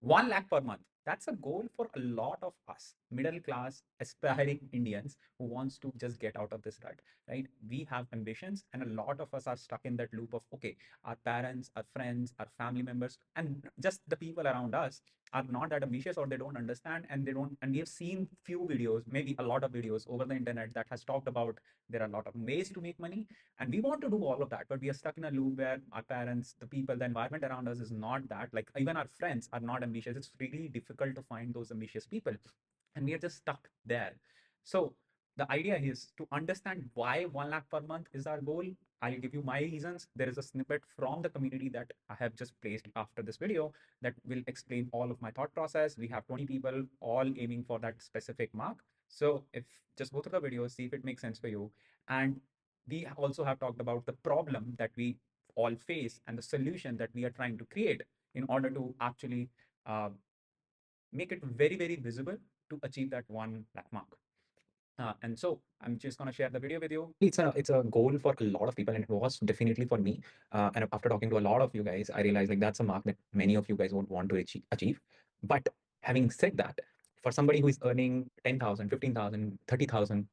1 lakh per month. That's a goal for a lot of us, middle class, aspiring Indians who wants to just get out of this rut, right? We have ambitions, and a lot of us are stuck in that loop of, okay, our parents, our friends, our family members, and just the people around us are not that ambitious, or they don't understand, and they don't. And we have seen few videos, maybe a lot of videos over the internet that has talked about there are a lot of ways to make money, and we want to do all of that, but we are stuck in a loop where our parents, the people, the environment around us is not that. Like, even our friends are not ambitious. It's really difficult to find those ambitious people, and we are just stuck there. So the idea is to understand why 1 lakh per month is our goal. I'll give you my reasons. There is a snippet from the community that I have just placed after this video that will explain all of my thought process. We have 20 people all aiming for that specific mark. So if just go through the video, see if it makes sense for you. And we also have talked about the problem that we all face and the solution that we are trying to create in order to actually uh, make it very, very visible to achieve that 1 lakh mark. And so I'm just going to share the video with you. It's a goal for a lot of people, and it was definitely for me. And after talking to a lot of you guys, I realized like that's a mark that many of you guys won't want to achieve. But having said that, for somebody who is earning 10,000, 15,000, 30,000,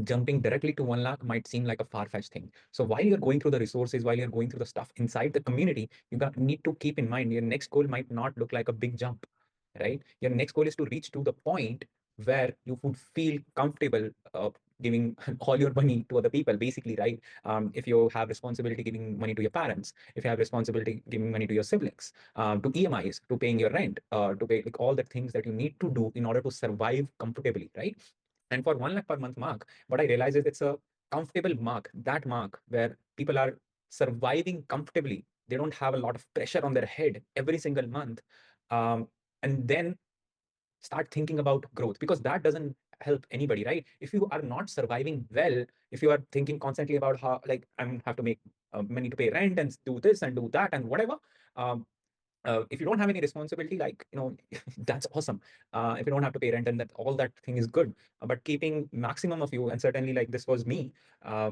jumping directly to 1 lakh might seem like a far-fetched thing. So while you're going through the resources, while you're going through the stuff inside the community, need to keep in mind your next goal might not look like a big jump, right? Your next goal is to reach to the point where you would feel comfortable giving all your money to other people, basically, right? If you have responsibility giving money to your parents, if you have responsibility giving money to your siblings, to EMIs, to paying your rent, to pay like all the things that you need to do in order to survive comfortably, right? And for 1 lakh per month mark, what I realize is it's a comfortable mark, that mark where people are surviving comfortably. They don't have a lot of pressure on their head every single month. Um, and then start thinking about growth, because that doesn't help anybody, right? If you are not surviving well, if you are thinking constantly about how, like, I have to make money to pay rent and do this and do that and whatever, um, if you don't have any responsibility, like, that's awesome. If you don't have to pay rent, and that all that thing is good. But keeping maximum of you, and certainly like this was me, uh,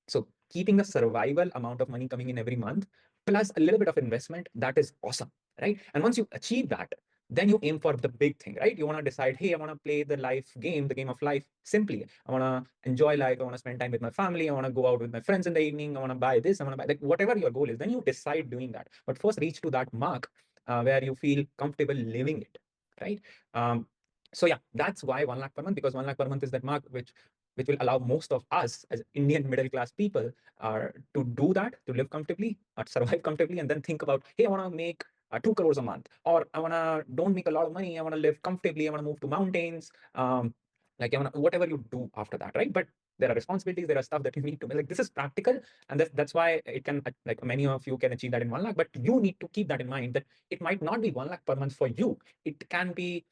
so keeping a survival amount of money coming in every month plus a little bit of investment, that is awesome, right? And once you achieve that, then you aim for the big thing, right? You want to decide, hey, I want to play the life game, the game of life simply. I want to enjoy life. I want to spend time with my family. I want to go out with my friends in the evening. I want to buy this. I want to buy, like, whatever your goal is. Then you decide doing that. But first, reach to that mark where you feel comfortable living it, right? Um, so yeah, that's why 1 lakh per month, because 1 lakh per month is that mark which will allow most of us as Indian middle class people to do that, to live comfortably, survive comfortably, and then think about, hey, I want to make 2 crores a month, or I want to don't make a lot of money. I want to live comfortably. I want to move to mountains. Like, I want to, whatever you do after that, right? But there are responsibilities, there are stuff that you need to, like, this is practical, and that's why it can, like, many of you can achieve that in 1 lakh. But you need to keep that in mind, that it might not be 1 lakh per month for you. It can be,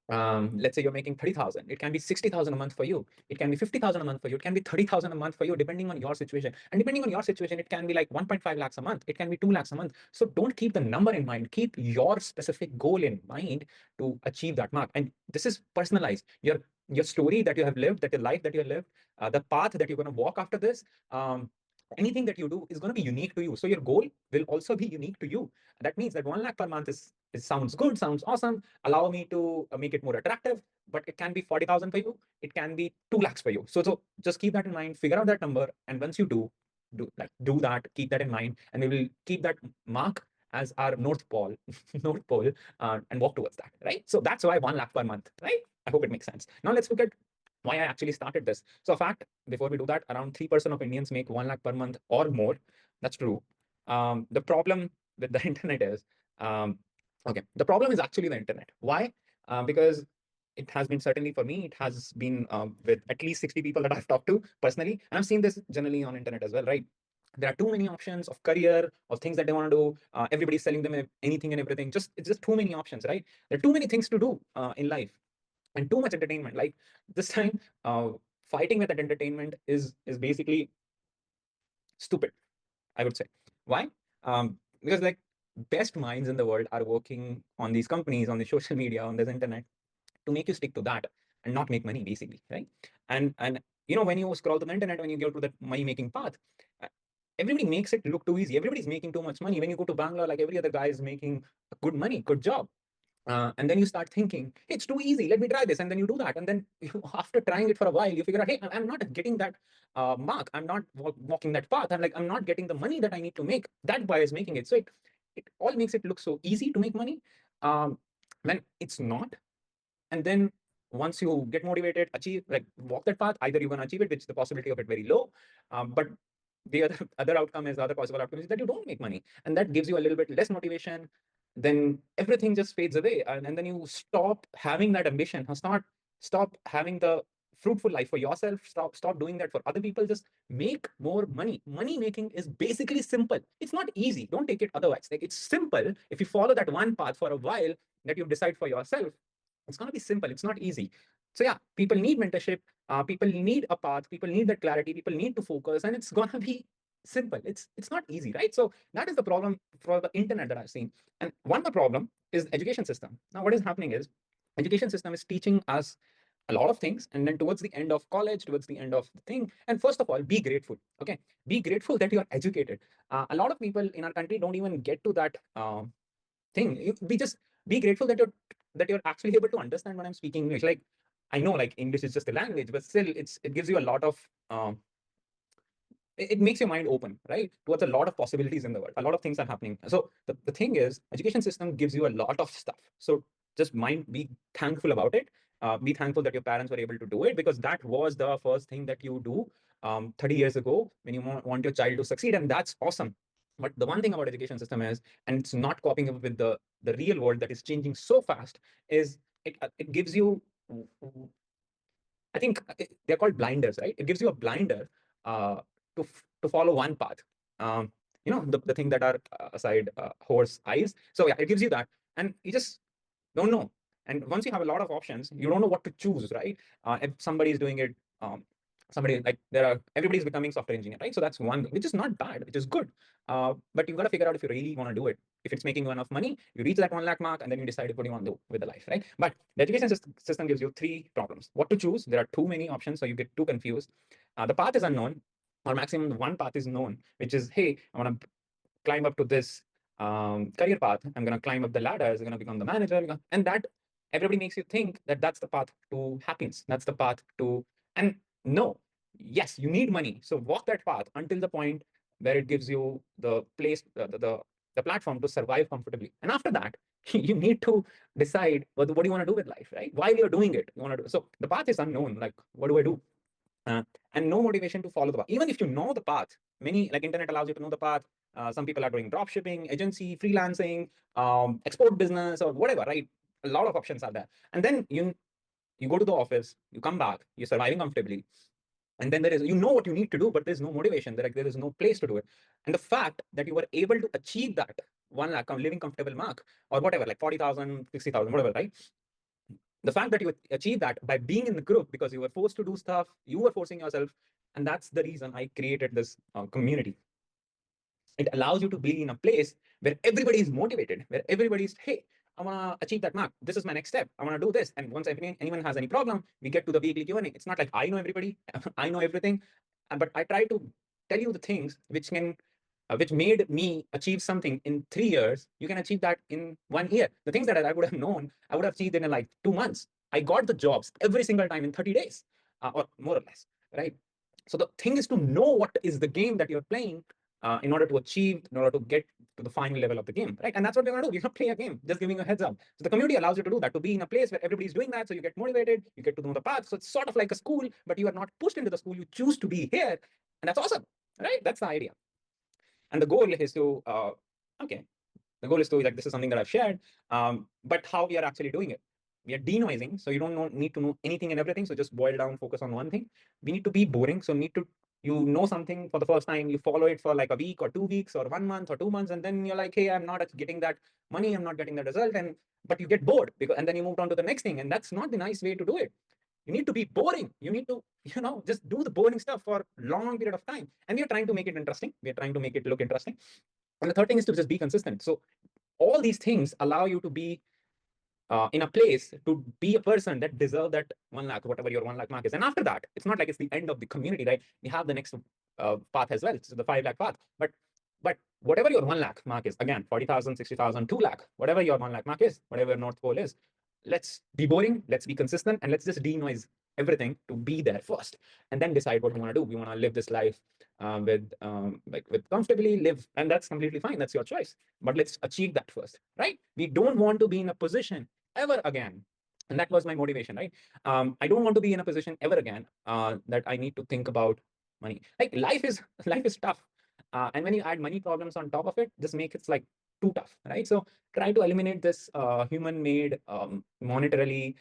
let's say you're making 30,000, it can be 60,000 a month for you, it can be 50,000 a month for you, it can be 30,000 a month for you, depending on your situation. And depending on your situation, it can be like 1.5 lakhs a month, it can be 2 lakhs a month. So don't keep the number in mind, keep your specific goal in mind to achieve that mark. And this is personalized. Your story that you have lived, that your life that you have lived, the path that you're going to walk after this, anything that you do is going to be unique to you. So your goal will also be unique to you. That means that 1 lakh per month is sounds good, sounds awesome. Allow me to make it more attractive, but it can be 40,000 for you. It can be 2 lakhs for you. So just keep that in mind, figure out that number. And once you do that, keep that in mind, and we will keep that mark as our North Pole, North Pole, and walk towards that, right? So that's why 1 lakh per month, right? I hope it makes sense. Now let's look at why I actually started this. So, a fact, before we do that, around 3% of Indians make 1 lakh per month or more. That's true. The problem with the internet is, um, okay, the problem is actually the internet. Why? Because it has been, certainly for me, it has been with at least 60 people that I've talked to personally. And I've seen this generally on internet as well, right? There are too many options of career, of things that they want to do. Everybody's selling them anything and everything. It's just too many options, right? There are too many things to do in life, and too much entertainment. Like, this time, fighting with that entertainment is basically stupid, I would say. Why? Because, like, best minds in the world are working on these companies, on the social media, on this internet, to make you stick to that and not make money, basically, right? And when you scroll to the internet, when you go to that money making path, uh, everybody makes it look too easy. Everybody's making too much money. When you go to Bangalore, like, every other guy is making good money, good job. And then you start thinking, hey, it's too easy, let me try this, and then you do that, and then after trying it for a while, you figure out, hey, I'm not getting that mark, I'm not walking that path, I'm not getting the money that I need to make. That buyer is making it, so it all makes it look so easy to make money, um, when it's not. And then once you get motivated, achieve, like walk that path, either you're going to achieve it, which the possibility of it very low, but the other outcome is, the other possible outcome is that you don't make money, and that gives you a little bit less motivation. Then everything just fades away, and then you stop having that ambition, or stop having the fruitful life for yourself, stop doing that for other people. Just make more money. Money making is basically simple. It's not easy, don't take it otherwise. Like, it's simple if you follow that one path for a while that you decide for yourself. It's going to be simple, it's not easy. So yeah, people need mentorship, people need a path, people need that clarity, people need to focus, and it's going to be simple. It's not easy, right? So that is the problem for the internet that I've seen. And one of the problem is the education system. Now what is happening is, education system is teaching us a lot of things, and then towards the end of college, towards the end of the thing, and first of all, be grateful. Okay, be grateful that you are educated. A lot of people in our country don't even get to that thing. We just be grateful that you're actually able to understand when I'm speaking English. Like, I know, like, English is just a language, but still, it gives you a lot of it makes your mind open, right, towards a lot of possibilities in the world. A lot of things are happening. So the thing is, education system gives you a lot of stuff. So just be thankful about it. Be thankful that your parents were able to do it, because that was the first thing that you do 30 years ago when you want your child to succeed, and that's awesome. But the one thing about education system is, and it's not coping up with the real world that is changing so fast, is it gives you, I think, they're called blinders, right? It gives you a blinder uh, to follow one path. Um, the thing that are aside horse eyes. So yeah, it gives you that, and you just don't know. And once you have a lot of options, you don't know what to choose, right? If somebody is doing it, somebody, like, everybody's becoming software engineer, right? So that's one thing, which is not bad, which is good. But you've got to figure out if you really want to do it. If it's making you enough money, you reach that 1 lakh mark, and then you decide what you want to do with the life, right? But the education system gives you three problems. What to choose? There are too many options, so you get too confused. The path is unknown, or maximum one path is known, which is, hey, I want to climb up to this career path. I'm going to climb up the ladders. I'm going to become the manager. And that everybody makes you think that that's the path to happiness. That's the path to, and no, yes, you need money. So walk that path until the point where it gives you the place, the platform to survive comfortably. And after that, you need to decide what do you want to do with life, right? While you're doing it, you want to do. So the path is unknown. Like, what do I do? uh, and no motivation to follow the path. Even if you know the path, many, like, internet allows you to know the path. Some people are doing drop shipping, agency, freelancing, export business, or whatever, right? A lot of options are there. And then you go to the office, you come back, you're surviving comfortably, and then there is, what you need to do, but there's no motivation. There is no place to do it. And the fact that you were able to achieve that 1 lakh living comfortable mark, or whatever, like 40,000, 60,000, whatever, right? The fact that you achieve that by being in the group, because you were forced to do stuff, you were forcing yourself. And that's the reason I created this community. It allows you to be in a place where everybody is motivated, where everybody's, hey, I want to achieve that mark, this is my next step, I want to do this. And once anyone has any problem, we get to the weekly Q&A. It's not like I know everybody, I know everything, but I try to tell you the things which made me achieve something in 3 years. You can achieve that in 1 year. The things that I would have known, I would have achieved in like 2 months. I got the jobs every single time in 30 days, or more or less, right? So the thing is to know what is the game that you're playing, in order to achieve, in order to get to the final level of the game, right? And that's what we're going to do. We're going to play a game, just giving a heads up. So the community allows you to do that, to be in a place where everybody's doing that. So you get motivated, you get to know the path. So it's sort of like a school, but you are not pushed into the school. You choose to be here. And that's awesome, right? That's the idea. And the goal is to, okay, the goal is to, like, this is something that I've shared, but how we are actually doing it. We are denoising, so you don't need to know anything and everything. So just boil down, focus on one thing. We need to be boring. So you know something for the first time, you follow it for like a week or 2 weeks or 1 month or 2 months, and then you're like, hey, I'm not getting that money, I'm not getting the result, but you get bored, and then you move on to the next thing, and that's not the nice way to do it. You need to be boring. You need to, just do the boring stuff for long period of time. And we are trying to make it interesting. We are trying to make it look interesting. And the third thing is to just be consistent. So all these things allow you to be in a place to be a person that deserve that 1 lakh, whatever your 1 lakh mark is. And after that, it's not like it's the end of the community, right? We have the next path as well. So the 5 lakh path. But But whatever your 1 lakh mark is, again, 40,000, 60,000, 2 lakh, whatever your 1 lakh mark is, whatever your North Pole is, let's be boring, let's be consistent, and let's just denoise everything to be there first, and then decide what we want to do. We want to live this life with comfortably live, and that's completely fine. That's your choice. But let's achieve that first, right? We don't want to be in a position ever again. And that was my motivation, right? I don't want to be in a position ever again that I need to think about money. Like life is tough, and when you add money problems on top of it, just make it like too tough, right? So try to eliminate this human-made monetarily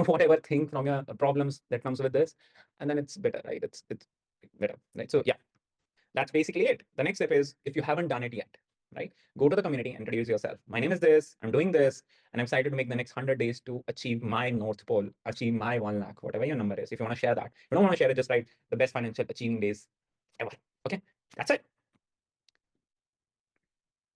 whatever thing from your problems that comes with this, and then it's better, right? It's better, right? So yeah, that's basically it. The next step is, if you haven't done it yet, right, go to the community, introduce yourself. My name is this, I'm doing this, and I'm excited to make the next 100 days to achieve my North Pole, achieve my 1 lakh, whatever your number is. If you want to share that, if you don't want to share it, just write the best financial achieving days ever. Okay, that's it.